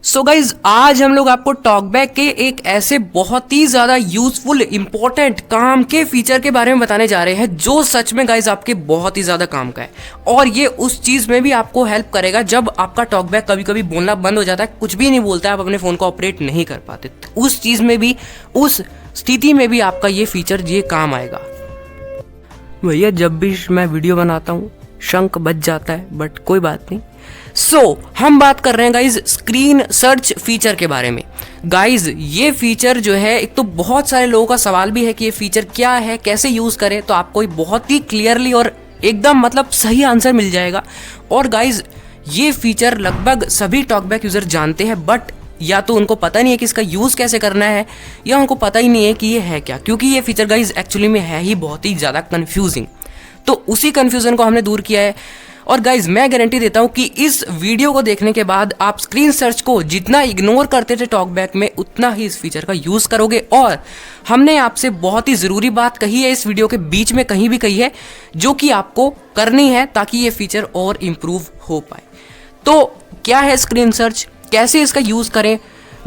So guys आज हम लोग आपको टॉकबैक के एक ऐसे बहुत ही ज्यादा यूजफुल इंपॉर्टेंट काम के फीचर के बारे में बताने जा रहे हैं जो सच में गाइज आपके बहुत ही ज्यादा काम का है। और ये उस चीज में भी आपको हेल्प करेगा जब आपका टॉकबैक कभी कभी बोलना बंद हो जाता है, कुछ भी नहीं बोलता है, आप अपने फोन को ऑपरेट नहीं कर पाते, उस चीज में भी, उस स्थिति में भी आपका ये फीचर ये काम आएगा। भैया जब भी मैं वीडियो बनाता हूँ शंख बज जाता है, बट कोई बात नहीं। हम बात कर रहे हैं गाइज स्क्रीन सर्च फीचर के बारे में। गाइज ये फीचर जो है, एक तो बहुत सारे लोगों का सवाल भी है कि ये फीचर क्या है, कैसे यूज करें, तो आपको बहुत ही क्लियरली और एकदम मतलब सही आंसर मिल जाएगा। और गाइज ये फीचर लगभग सभी टॉकबैक यूजर जानते हैं, बट या तो उनको पता नहीं है कि इसका यूज कैसे करना है, या उनको पता ही नहीं है कि ये है क्या, क्योंकि ये फीचर गाइज एक्चुअली में है ही बहुत ही ज्यादा कंफ्यूजिंग। तो उसी कंफ्यूजन को हमने दूर किया है। और गाइज मैं गारंटी देता हूं कि इस वीडियो को देखने के बाद आप स्क्रीन सर्च को जितना इग्नोर करते थे टॉकबैक में, उतना ही इस फीचर का यूज करोगे। और हमने आपसे बहुत ही जरूरी बात कही है, इस वीडियो के बीच में कहीं भी कही है, जो कि आपको करनी है ताकि ये फीचर और इम्प्रूव हो पाए। तो क्या है स्क्रीन सर्च, कैसे इसका यूज करें?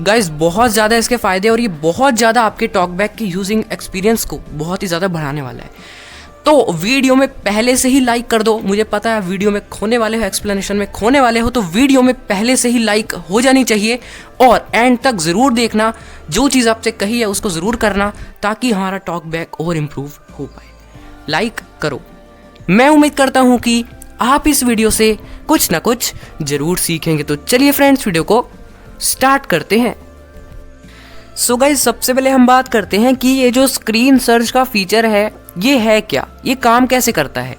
गाइज बहुत ज़्यादा इसके फायदे, और ये बहुत ज़्यादा आपके टॉकबैक की यूजिंग एक्सपीरियंस को बहुत ही ज़्यादा बढ़ाने वाला है। तो वीडियो में पहले से ही लाइक कर दो। मुझे पता है वीडियो में खोने वाले हो, एक्सप्लेनेशन में खोने वाले हो, तो वीडियो में पहले से ही लाइक हो जानी चाहिए। और एंड तक ज़रूर देखना, जो चीज़ आपसे कही है उसको ज़रूर करना, ताकि हमारा टॉकबैक और इम्प्रूव हो पाए। लाइक करो। मैं उम्मीद करता हूँ कि आप इस वीडियो से कुछ ना कुछ ज़रूर सीखेंगे। तो चलिए फ्रेंड्स, वीडियो को स्टार्ट करते हैं। सो गाइस सबसे पहले हम बात करते हैं कि ये जो स्क्रीन सर्च का फीचर है ये है क्या, ये काम कैसे करता है।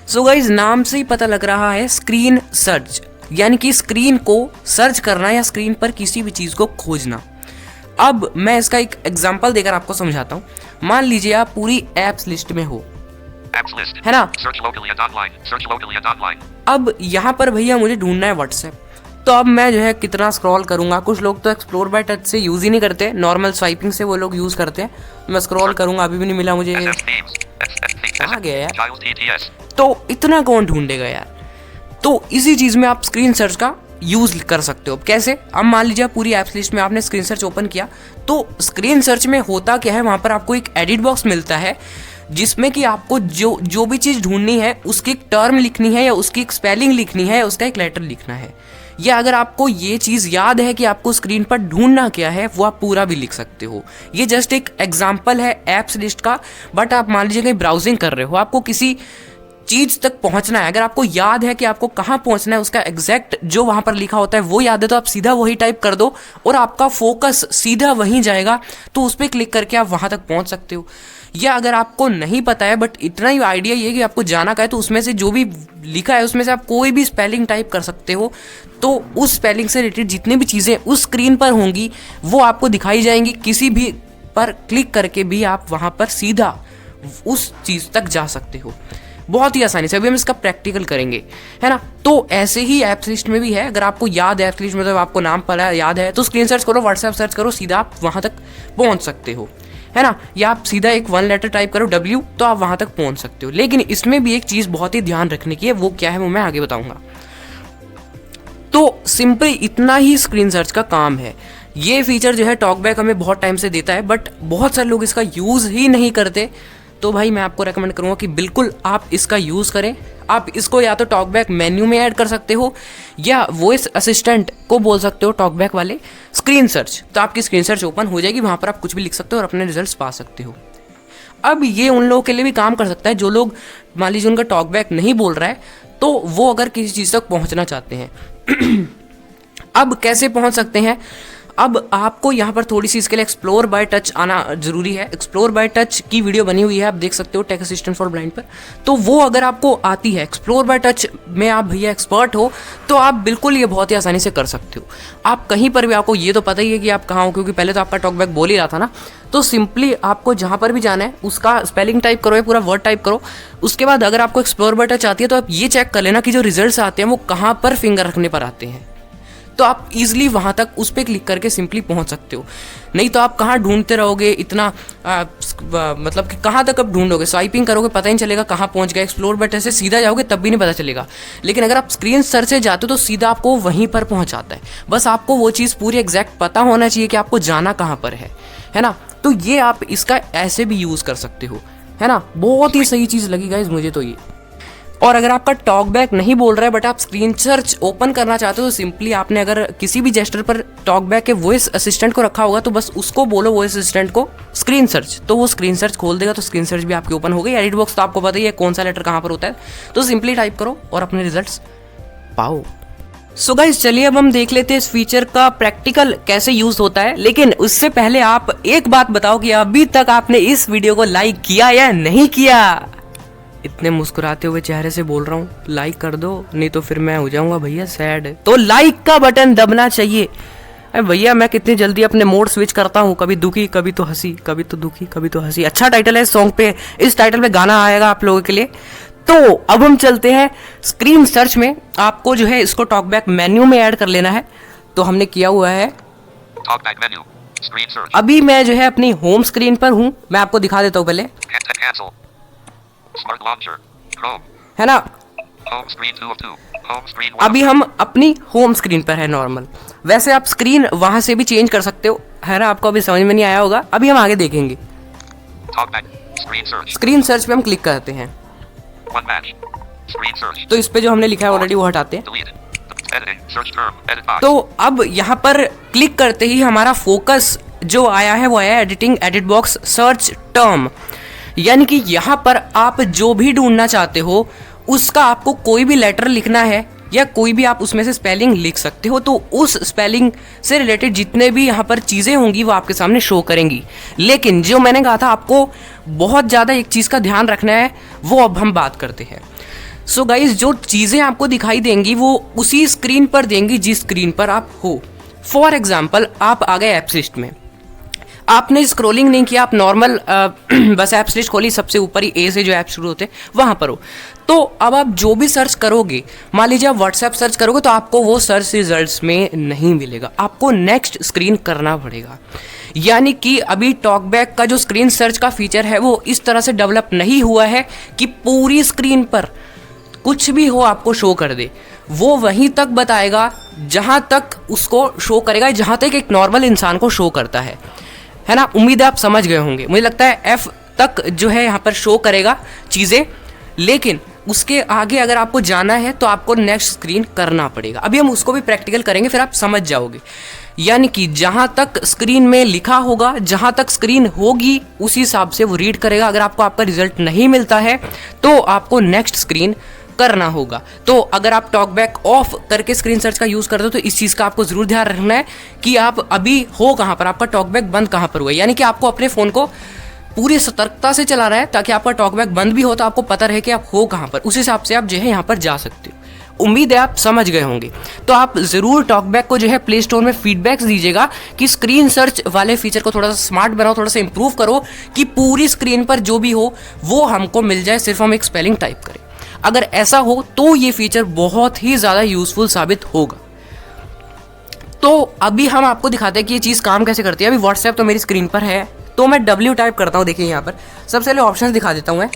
सो गाइस नाम से ही पता लग रहा है स्क्रीन सर्च, यानी कि स्क्रीन को सर्च करना या स्क्रीन पर किसी भी चीज को खोजना। अब मैं इसका एक एग्जांपल देकर आपको समझाता हूँ। मान लीजिए आप पूरी एप्स लिस्ट में हो, है ना। अब यहाँ पर भैया मुझे ढूंढना है व्हाट्सएप। तो अब मैं जो है कितना स्क्रॉल करूंगा। कुछ लोग तो एक्सप्लोर बाय टच से यूज ही नहीं करते, नॉर्मल स्वाइपिंग से वो लोग यूज करते हैं। मैं स्क्रॉल करूंगा, अभी भी नहीं मिला मुझे। कहाँ गया यार? तो इतना कौन ढूंढेगा यार। तो इसी चीज में आप स्क्रीन सर्च का यूज कर सकते हो। कैसे? अब मान लीजिए पूरी एप्स लिस्ट में आपने स्क्रीन सर्च ओपन किया, तो स्क्रीन सर्च में होता क्या है, वहां पर आपको एक एडिट बॉक्स मिलता है जिसमें कि आपको जो भी चीज ढूंढनी है उसकी एक टर्म लिखनी है, या उसकी एक स्पेलिंग लिखनी है, या उसका एक लेटर लिखना है। या अगर आपको ये चीज़ याद है कि आपको स्क्रीन पर ढूंढना क्या है, वो आप पूरा भी लिख सकते हो। ये जस्ट एक एग्जांपल है एप्स लिस्ट का। बट आप मान लीजिए कहीं ब्राउजिंग कर रहे हो, आपको किसी चीज तक पहुंचना है, अगर आपको याद है कि आपको कहाँ पहुंचना है, उसका एग्जैक्ट जो वहां पर लिखा होता है वो याद है, तो आप सीधा वही टाइप कर दो और आपका फोकस सीधा वहीं जाएगा। तो उस पर क्लिक करके आप वहां तक पहुंच सकते हो। या अगर आपको नहीं पता है, बट इतना ही आइडिया ये कि आपको जाना का है, तो उसमें से जो भी लिखा है उसमें से आप कोई भी स्पेलिंग टाइप कर सकते हो। तो उस स्पेलिंग से रिलेटेड जितनी भी चीज़ें उस स्क्रीन पर होंगी वो आपको दिखाई जाएंगी। किसी भी पर क्लिक करके भी आप वहां पर सीधा उस चीज़ तक जा सकते हो बहुत ही आसानी से। अभी हम इसका प्रैक्टिकल करेंगे, है ना। तो ऐसे ही ऐप्स लिस्ट में भी है। अगर आपको याद है, ऐप्स लिस्ट में मतलब आपको नाम पता याद है, तो स्क्रीन सर्च करो, व्हाट्सएप सर्च करो, सीधा आप वहां तक पहुंच सकते हो, है ना। या आप सीधा एक 1 लेटर टाइप करो W, तो आप वहां तक पहुंच सकते हो। लेकिन इसमें भी एक चीज बहुत ही ध्यान रखने की है, वो क्या है वो मैं आगे बताऊंगा। तो सिंपल इतना ही स्क्रीन सर्च का काम है। ये फीचर जो है टॉकबैक हमें बहुत टाइम से देता है, बट बहुत सारे लोग इसका यूज ही नहीं करते। तो भाई मैं आपको रेकमेंड करूंगा कि बिल्कुल आप इसका यूज करें। आप इसको या तो टॉकबैक मेन्यू में ऐड कर सकते हो, या वॉइस असिस्टेंट को बोल सकते हो टॉकबैक वाले स्क्रीन सर्च, तो आपकी स्क्रीन सर्च ओपन हो जाएगी। वहां पर आप कुछ भी लिख सकते हो और अपने रिजल्ट्स पा सकते हो। अब ये उन लोगों के लिए भी काम कर सकता है जो लोग मान लीजिए उनका टॉकबैक नहीं बोल रहा है, तो वो अगर किसी चीज तक पहुंचना चाहते हैं। अब कैसे पहुंच सकते हैं? अब आपको यहाँ पर थोड़ी सी इसके लिए एक्सप्लोर बाय टच आना जरूरी है। एक्सप्लोर बाय टच की वीडियो बनी हुई है, आप देख सकते हो टेक असिस्टेंट फॉर ब्लाइंड पर। तो वो अगर आपको आती है, एक्सप्लोर बाय टच में आप भैया एक्सपर्ट हो, तो आप बिल्कुल ये बहुत ही आसानी से कर सकते हो। आप कहीं पर भी, आपको ये तो पता ही है कि आप कहाँ हो, क्योंकि पहले तो आपका टॉकबैक बोल ही रहा था ना। तो सिंपली आपको जहाँ पर भी जाना है उसका स्पेलिंग टाइप करो या पूरा वर्ड टाइप करो। उसके बाद अगर आपको एक्सप्लोर बाय टच आती है, तो आप ये चेक कर लेना कि जो रिजल्ट्स आते हैं वो कहाँ पर फिंगर रखने पर आते हैं। तो आप इजीली वहाँ तक उस पर क्लिक करके सिंपली पहुँच सकते हो। नहीं तो आप कहाँ ढूंढते रहोगे इतना, मतलब कि कहाँ तक आप ढूंढोगे, स्वाइपिंग करोगे पता ही नहीं चलेगा कहाँ पहुँच गए, एक्सप्लोर बटन से सीधा जाओगे तब भी नहीं पता चलेगा। लेकिन अगर आप स्क्रीन सर्च से जाते हो तो सीधा आपको वहीं पर पहुँचाता है। बस आपको वो चीज़ पूरी एग्जैक्ट पता होना चाहिए कि आपको जाना कहाँ पर है ना। तो ये आप इसका ऐसे भी यूज़ कर सकते हो, है ना। बहुत ही सही चीज़ लगी गाइस मुझे तो ये। और अगर आपका टॉकबैक नहीं बोल रहा है बट आप स्क्रीन सर्च ओपन करना चाहते हो तो सिंपली आपने अगर किसी भी जेस्टर पर टॉकबैक के वॉइस असिस्टेंट को रखा होगा तो बस उसको बोलो वॉइस असिस्टेंट को स्क्रीन सर्च, तो वो स्क्रीन सर्च खोल देगा। तो स्क्रीन सर्च भी आपकी ओपन हो गई। एडिट बॉक्स तो आपको पता ही है कौन सा लेटर कहाँ पर होता है, तो सिंपली टाइप करो और अपने रिजल्ट्स पाओ। सो गाइस चलिए अब हम देख लेते हैं इस फीचर का प्रैक्टिकल कैसे यूज होता है। लेकिन उससे पहले आप एक बात बताओ कि अभी तक आपने इस वीडियो को लाइक किया या नहीं किया। इतने मुस्कुराते हुए चेहरे से बोल रहा हूँ, लाइक कर दो, नहीं तो फिर मैं हो जाऊंगा भैया सैड। तो लाइक का बटन दबना चाहिए। अरे भैया मैं कितनी जल्दी अपने मोड स्विच करता हूँ, कभी दुखी कभी तो हंसी, कभी तो दुखी कभी तो हंसी। अच्छा टाइटल है इस सॉन्ग पे, इस टाइटल पे गाना आएगा आप लोगों के लिए। तो अब हम चलते हैं स्क्रीन सर्च में। आपको जो है इसको टॉकबैक मेन्यू में ऐड कर लेना है, तो हमने किया हुआ है। अभी मैं जो है अपनी होम स्क्रीन पर हूँ, मैं आपको दिखा देता हूँ पहले, है ना। अभी हम अपनी होम स्क्रीन पर है नॉर्मल। वैसे आप स्क्रीन वहां से भी चेंज कर सकते हो, है ना। आपको अभी समझ में नहीं आया होगा, अभी हम आगे देखेंगे। स्क्रीन सर्च पे हम क्लिक करते हैं तो इस पे जो हमने लिखा है ऑलरेडी वो हटाते हैं। तो अब यहाँ पर क्लिक करते ही हमारा फोकस जो आया है वो आया editing edit box search term, यानी कि यहाँ पर आप जो भी ढूंढना चाहते हो उसका आपको कोई भी लेटर लिखना है या कोई भी आप उसमें से स्पेलिंग लिख सकते हो। तो उस स्पेलिंग से रिलेटेड जितने भी यहाँ पर चीज़ें होंगी वो आपके सामने शो करेंगी। लेकिन जो मैंने कहा था आपको बहुत ज़्यादा एक चीज़ का ध्यान रखना है, वो अब हम बात करते हैं। सो गाइज जो चीज़ें आपको दिखाई देंगी वो उसी स्क्रीन पर देंगी जिस स्क्रीन पर आप हो। फॉर एग्जाम्पल आप आ गए ऐप्स लिस्ट में, आपने स्क्रॉलिंग नहीं किया, आप नॉर्मल बस ऐप्स लिस्ट खोली, सबसे ऊपर ही ए से जो ऐप शुरू होते हैं वहाँ पर हो। तो अब आप जो भी सर्च करोगे, मान लीजिए आप व्हाट्सएप सर्च करोगे तो आपको वो सर्च रिजल्ट्स में नहीं मिलेगा, आपको नेक्स्ट स्क्रीन करना पड़ेगा। यानी कि अभी टॉकबैक का जो स्क्रीन सर्च का फीचर है वो इस तरह से डेवलप नहीं हुआ है कि पूरी स्क्रीन पर कुछ भी हो आपको शो कर दे। वो वहीं तक बताएगा जहाँ तक उसको शो करेगा, जहाँ तक एक नॉर्मल इंसान को शो करता है ना। उम्मीद है आप समझ गए होंगे। मुझे लगता है एफ तक जो है यहाँ पर शो करेगा चीज़ें, लेकिन उसके आगे अगर आपको जाना है तो आपको नेक्स्ट स्क्रीन करना पड़ेगा। अभी हम उसको भी प्रैक्टिकल करेंगे, फिर आप समझ जाओगे। यानी कि जहाँ तक स्क्रीन में लिखा होगा, जहाँ तक स्क्रीन होगी उसी हिसाब से वो रीड करेगा। अगर आपको आपका रिजल्ट नहीं मिलता है तो आपको नेक्स्ट स्क्रीन करना होगा। तो अगर आप टॉकबैक ऑफ करके स्क्रीन सर्च का यूज़ करते हो तो इस चीज़ का आपको ज़रूर ध्यान रखना है कि आप अभी हो कहाँ पर, आपका टॉकबैक बंद कहाँ पर हुआ है। यानी कि आपको अपने फ़ोन को पूरी सतर्कता से चलाना है ताकि आपका टॉकबैक बंद भी हो तो आपको पता रहे कि आप हो कहाँ पर, उस हिसाब से आप जो है यहाँ पर जा सकते हो। उम्मीद है आप समझ गए होंगे। तो आप ज़रूर टॉकबैक को जो है प्ले स्टोर में फीडबैक्स दीजिएगा कि स्क्रीन सर्च वाले फीचर को थोड़ा सा स्मार्ट बनाओ, थोड़ा सा इंप्रूव करो कि पूरी स्क्रीन पर जो भी हो वो हमको मिल जाए, सिर्फ हम एक स्पेलिंग टाइप करें। अगर ऐसा हो तो ये फीचर बहुत ही ज़्यादा यूज़फुल साबित होगा। तो अभी हम आपको दिखाते हैं कि ये चीज़ काम कैसे करती है। अभी व्हाट्सएप तो मेरी स्क्रीन पर है, तो मैं W टाइप करता हूँ। देखिए यहाँ पर सबसे पहले ऑप्शंस दिखा देता हूँ मैं।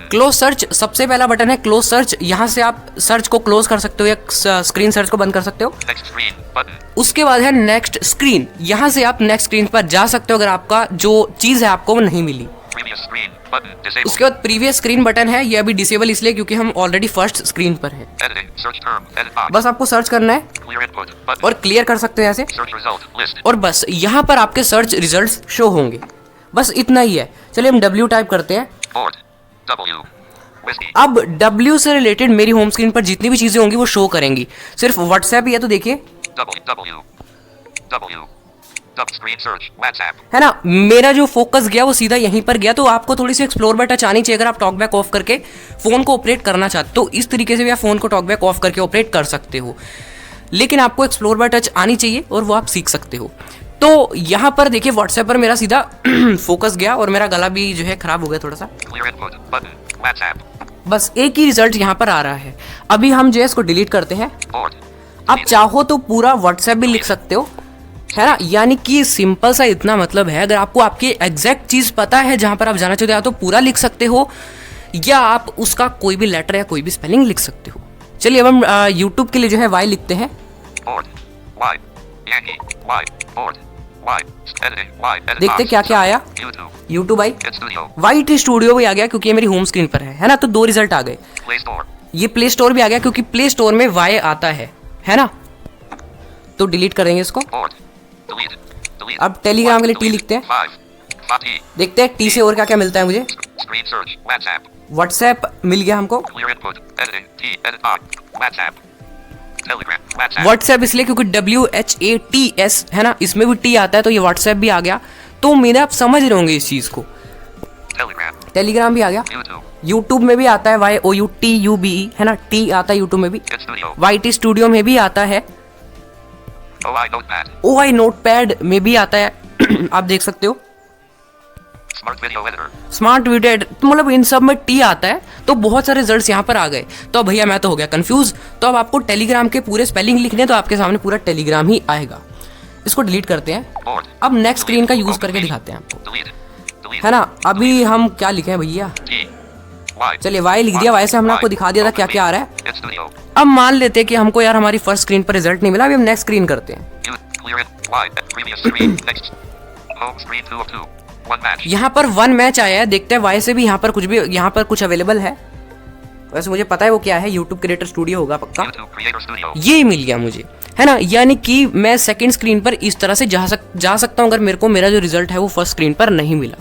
क्लोज सर्च सबसे पहला बटन है, क्लोज सर्च। यहाँ से आप सर्च को क्लोज कर सकते हो या स्क्रीन सर्च को बंद कर सकते हो। उसके बाद है नेक्स्ट स्क्रीन, यहाँ से आप नेक्स्ट स्क्रीन पर जा सकते हो अगर आपका जो चीज़ है आपको वो नहीं मिली। उसके बाद प्रीवियस स्क्रीन बटन है, ये अभी डिसेबल इसलिए क्योंकि हम ऑलरेडी फर्स्ट स्क्रीन पर है। बस आपको सर्च करना है और क्लियर कर सकते हैं ऐसे, और बस यहाँ पर आपके सर्च रिजल्ट्स शो होंगे। बस इतना ही है। चलिए हम W टाइप करते हैं। अब W से रिलेटेड मेरी होम स्क्रीन पर जितनी भी चीजें होंगी वो शो करेंगी। सिर्फ व्हाट्सएप ही है तो देखिए है ना, मेरा जो फोकस गया वो सीधा यहीं पर गया। तो आपको थोड़ी सी एक्सप्लोर बाय टच आनी चाहिए अगर आप टॉकबैक ऑफ करके फोन को ऑपरेट करना चाहते हो। तो इस तरीके से भी आप फोन को टॉकबैक ऑफ करके ऑपरेट कर सकते हो, लेकिन आपको एक्सप्लोर बाय टच आनी चाहिए और वो आप सीख सकते हो। तो यहाँ पर देखिए व्हाट्सएप पर मेरा सीधा फोकस गया और मेरा गला भी जो है खराब हो गया थोड़ा सा। बस एक ही रिजल्ट यहाँ पर आ रहा है। अभी हम जो है इसको डिलीट करते हैं। आप चाहो तो पूरा व्हाट्सएप भी लिख सकते हो, है ना। यानी कि सिंपल सा इतना मतलब है, अगर आपको आपकी एग्जैक्ट चीज़ पता है जहाँ पर आप जाना चाहते हो, या तो पूरा लिख सकते हो या आप उसका कोई भी लेटर या कोई भी स्पेलिंग लिख सकते हो। चलिए अब हम यूट्यूब के लिए जो है वाई लिखते हैं। देखते क्या क्या आया। यूट्यूब आई, वाई स्टूडियो भी आ गया क्योंकि ये मेरी होम स्क्रीन पर है ना। तो 2 रिजल्ट आ गए। ये प्ले स्टोर भी आ गया क्योंकि प्ले स्टोर में वाई आता है ना। तो डिलीट करेंगे इसको। अब टेलीग्राम के लिए टी लिखते हैं, देखते हैं टी से और क्या क्या मिलता है मुझे। व्हाट्सएप मिल गया हमको। व्हाट्सएप इसलिए क्योंकि WHATS है ना, इसमें भी टी आता है, तो ये व्हाट्सएप भी आ गया। तो मेरे आप समझ रहे होंगे इस चीज को। टेलीग्राम भी आ गया। यूट्यूब में भी आता है YOUTUBE है ना, टी आता है यूट्यूब में भी। YT स्टूडियो में भी आता है। OI नोटपैड में भी आता है आप देख सकते हो। स्मार्ट वीडियो मतलब इन सब में टी आता है। तो बहुत सारे रिजल्ट्स यहाँ पर आ गए। तो भैया मैं तो हो गया कंफ्यूज। तो अब आपको टेलीग्राम के पूरे स्पेलिंग लिखने, तो आपके सामने पूरा टेलीग्राम ही आएगा। इसको डिलीट करते हैं। अब नेक्स्ट स्क्रीन का यूज करके दिखाते हैं आपको, है ना। अभी हम क्या लिखे हैं भैया, चलिए वाई लिख दिया। वाई से हमने आपको दिखा दिया था क्या क्या आ रहा है। अब मान लेते हैं कि हमको यार हमारी फर्स्ट स्क्रीन पर रिजल्ट नहीं मिला, अभी हम नेक्स्ट स्क्रीन करते हैं। यहाँ पर 1 मैच आया है, देखते हैं वाई से भी यहाँ पर कुछ अवेलेबल है। वैसे मुझे पता है वो क्या है, यूट्यूब क्रिएटर स्टूडियो होगा पक्का। ये मिल गया मुझे, है ना। यानी कि मैं सेकंड स्क्रीन पर इस तरह से जा सकता हूँ अगर मेरे को मेरा जो रिजल्ट है वो फर्स्ट स्क्रीन पर नहीं मिला।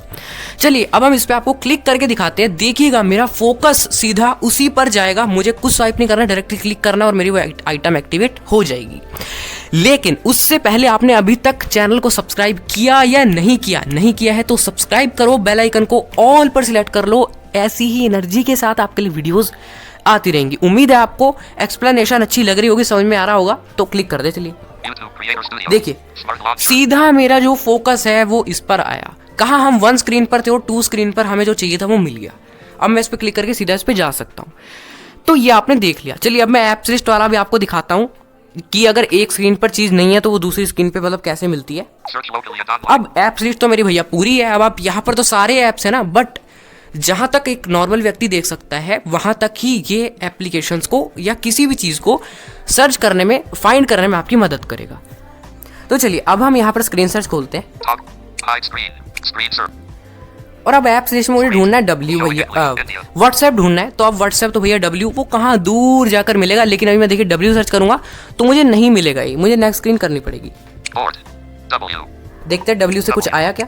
चलिए अब हम इस पे आपको क्लिक करके दिखाते हैं। देखिएगा मेरा फोकस सीधा उसी पर जाएगा, मुझे कुछ स्वाइप नहीं करना, डायरेक्टली क्लिक करना और मेरी वो आइटम एक्टिवेट हो जाएगी। लेकिन उससे पहले आपने अभी तक चैनल को सब्सक्राइब किया या नहीं किया है तो सब्सक्राइब करो, बेल आइकन को ऑल पर सिलेक्ट कर लो। ऐसी ही एनर्जी के साथ आपके लिए वीडियोस आती रहेंगी। उम्मीद है आपको एक्सप्लेनेशन अच्छी लग रही होगी, समझ में आ रहा होगा। तो क्लिक कर दे। चलिए देखिए सीधा मेरा जो फोकस है वो इस पर आया। कहाँ हम 1 स्क्रीन पर थे और 2 स्क्रीन पर हमें जो चाहिए था वो मिल गया। अब मैं इस पर क्लिक करके सीधा इस पर जा सकता हूँ। तो ये आपने देख लिया। चलिए अब मैं ऐप्स लिस्ट वाला भी आपको दिखाता हूँ कि अगर एक स्क्रीन पर चीज नहीं है तो वो दूसरी स्क्रीन पे मतलब कैसे मिलती है। अब ऐप्स लिस्ट तो मेरी भैया पूरी है। अब आप यहाँ पर तो सारे ऐप्स है ना, बट जहां तक एक नॉर्मल व्यक्ति देख सकता है वहां तक ही ये एप्लीकेशंस को या किसी भी चीज को सर्च करने में, फाइंड करने में आपकी मदद करेगा। तो चलिए अब हम यहाँ पर स्क्रीन सर्च खोलते हैं और अब ऐप्स लिस्ट में मुझे ढूंढना है W भैया, व्हाट्सएप ढूंढना है। तो अब व्हाट्सएप तो भैया W वो कहाँ दूर जाकर मिलेगा, लेकिन अभी मैं देखिए W सर्च करूंगा तो मुझे नहीं मिलेगा, ही मुझे नेक्स्ट स्क्रीन करनी पड़ेगी। देखते हैं W से कुछ आया क्या।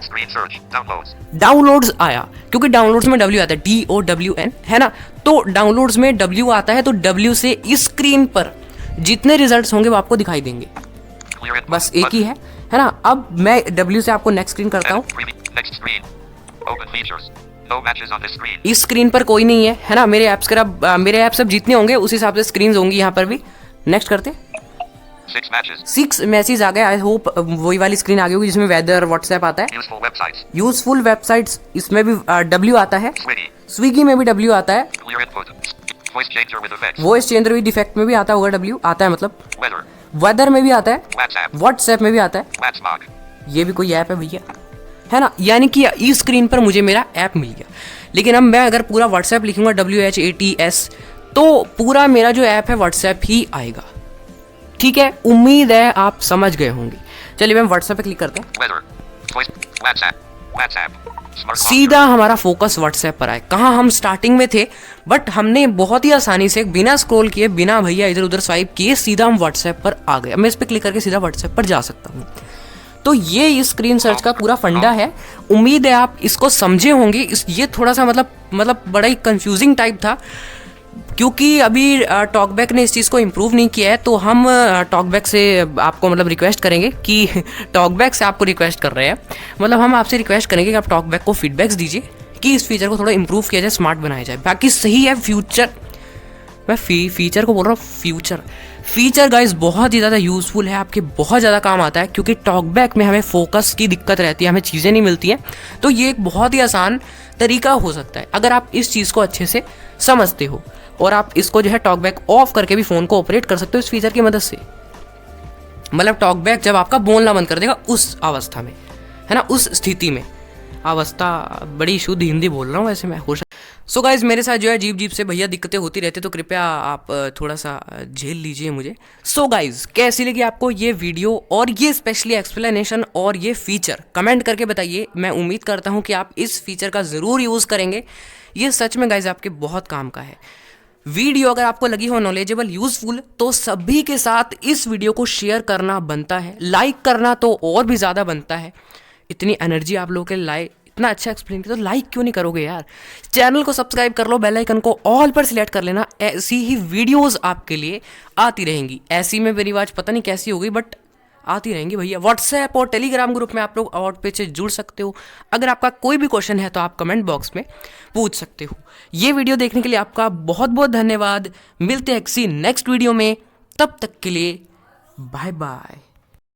डाउनलोड्स आया क्योंकि डाउनलोड्स में W आता है, DOWN है ना। तो डाउनलोड्स में W आता है, तो W से इस स्क्रीन पर जितने रिजल्ट्स होंगे वो आपको दिखाई देंगे। बस एक ही है ना। अब मैं W से आपको नेक्स्ट स्क्रीन करता हूँ। इस स्क्रीन पर कोई नहीं है ना। मेरे ऐप्स अब जितने होंगे उस हिसाब से स्क्रीन होंगी यहाँ पर भी। नेक्स्ट करते 6 मैसेज आ गए। आई होप वही वाली स्क्रीन आ गई होगी जिसमें वेदर, व्हाट्सएप आता है। यूजफुल वेबसाइट्स इसमें भी W आता है। स्विगी में भी W आता है। वॉइस चेंजर विद इफेक्ट में भी आता होगा W, आता है मतलब। वेदर में भी आता है, व्हाट्सएप में भी आता है। ये भी कोई ऐप है भैया, है ना। यानी कि इस स्क्रीन पर मुझे मेरा ऐप मिल गया। लेकिन अब मैं अगर पूरा व्हाट्सएप लिखूंगा WHATS तो पूरा मेरा जो ऐप है व्हाट्सएप ही आएगा। ठीक है, उम्मीद है आप समझ गए होंगे। चलिए हम व्हाट्सएप पे क्लिक करते हैं। सीधा हमारा फोकस व्हाट्सएप पर आए। कहाँ हम स्टार्टिंग में थे, बट हमने बहुत ही आसानी से बिना स्क्रॉल किए, बिना भैया इधर उधर स्वाइप किए सीधा हम व्हाट्सएप पर आ गए। मैं इस पर क्लिक करके सीधा व्हाट्सएप पर जा सकता हूँ। तो ये इस स्क्रीन सर्च का पूरा फंडा है। उम्मीद है आप इसको समझे होंगे। ये थोड़ा सा मतलब बड़ा ही कंफ्यूजिंग टाइप था क्योंकि अभी टॉकबैक ने इस चीज़ को इम्प्रूव नहीं किया है। तो हम टॉकबैक से आपको मतलब रिक्वेस्ट करेंगे कि टॉकबैक से आपको रिक्वेस्ट कर रहे हैं, मतलब हम आपसे रिक्वेस्ट करेंगे कि आप टॉकबैक को फीडबैक्स दीजिए कि इस फीचर को थोड़ा इम्प्रूव किया जाए, स्मार्ट बनाया जाए। बाकी सही है फ्यूचर, मैं फीचर को बोल रहा हूँ फीचर गाइस बहुत ही ज़्यादा यूज़फुल है, आपके बहुत ज़्यादा काम आता है। क्योंकि टॉकबैक में हमें फोकस की दिक्कत रहती है, हमें चीज़ें नहीं मिलती हैं। तो ये एक बहुत ही आसान तरीका हो सकता है अगर आप इस चीज़ को अच्छे से समझते हो। और आप इसको जो है टॉकबैक ऑफ करके भी फ़ोन को ऑपरेट कर सकते हो इस फीचर की मदद से। मतलब टॉक बैक जब आपका बोलना बंद कर देगा उस अवस्था में, है ना, उस स्थिति में। अवस्था बड़ी शुद्ध हिंदी बोल रहा हूँ वैसे मैं, हो सो गाइज मेरे साथ जो है जीप से भैया दिक्कतें होती रहती, तो कृपया आप थोड़ा सा झेल लीजिए मुझे। सो गाइज कैसी लगी आपको ये वीडियो और ये स्पेशली एक्सप्लेनेशन और ये फीचर, कमेंट करके बताइए। मैं उम्मीद करता हूँ कि आप इस फीचर का ज़रूर यूज़ करेंगे, ये सच में गाइज आपके बहुत काम का है। वीडियो अगर आपको लगी हो नॉलेजेबल, यूजफुल, तो सभी के साथ इस वीडियो को शेयर करना बनता है, लाइक करना तो और भी ज़्यादा बनता है। इतनी एनर्जी आप लोगों के लाइक, इतना अच्छा एक्सप्लेन किया तो लाइक क्यों नहीं करोगे यार। चैनल को सब्सक्राइब कर लो, बेल आइकन को ऑल पर सिलेक्ट कर लेना, ऐसी ही वीडियोस आपके लिए आती रहेंगी। ऐसी में मेरी आवाज़ पता नहीं कैसी हो गई बट आती रहेंगी भैया। व्हाट्सएप और टेलीग्राम ग्रुप में आप लोग और पे से जुड़ सकते हो। अगर आपका कोई भी क्वेश्चन है तो आप कमेंट बॉक्स में पूछ सकते हो। ये वीडियो देखने के लिए आपका बहुत बहुत धन्यवाद। मिलते हैं किसी नेक्स्ट वीडियो में, तब तक के लिए बाय बाय।